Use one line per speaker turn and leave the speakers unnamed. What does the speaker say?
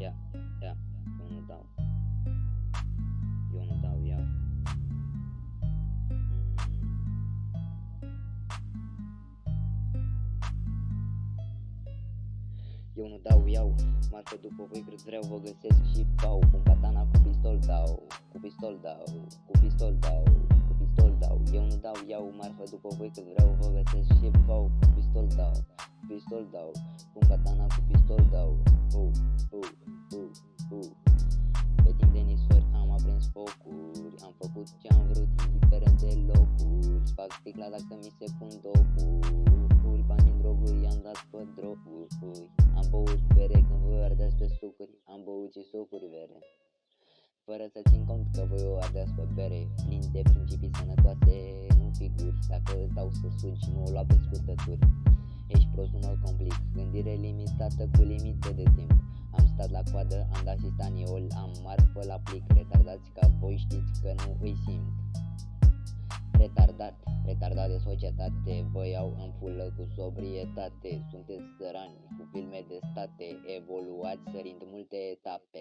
Ia, ia, eu nu dau. Eu nu dau, iau. Eu nu dau, iau. Marcă după voi cât vreau, vă găsesc și pau. Cu katana, cu pistol dau. Cu pistol dau. Cu pistol dau. Cu pistol dau. Eu nu dau, iau. Marcă după voi cât vreau, vă găsesc și pau. Cu pistol dau. Cu pistol dau. Cu katana, cu pistol dau. Pe timp de nisori am aprins focuri. Am făcut ce-am vrut indiferent de locuri. Fac sticla dacă mi se pun dopuri. Bani în droguri i-am dat pe droguri. Am băut bere când voi ardeați pe sucuri. Am băut și sucuri bere, fără să țin cont că voi o ardeați pe bere. Plin de principii sănătoase, nu figuri. Dacă îți dau să sugi, nu o lua pe scurtături. Ești prost, nu mă complic. Gândire limitată cu limite de timp. Am stat la coadă, am dat și staniol. Am marfă la plic. Retardați ca voi știți că nu îi simt. Retardat de societate. Vă iau în fulă cu sobrietate. Sunteți sărani cu filme de state. Evoluați sărind multe etape.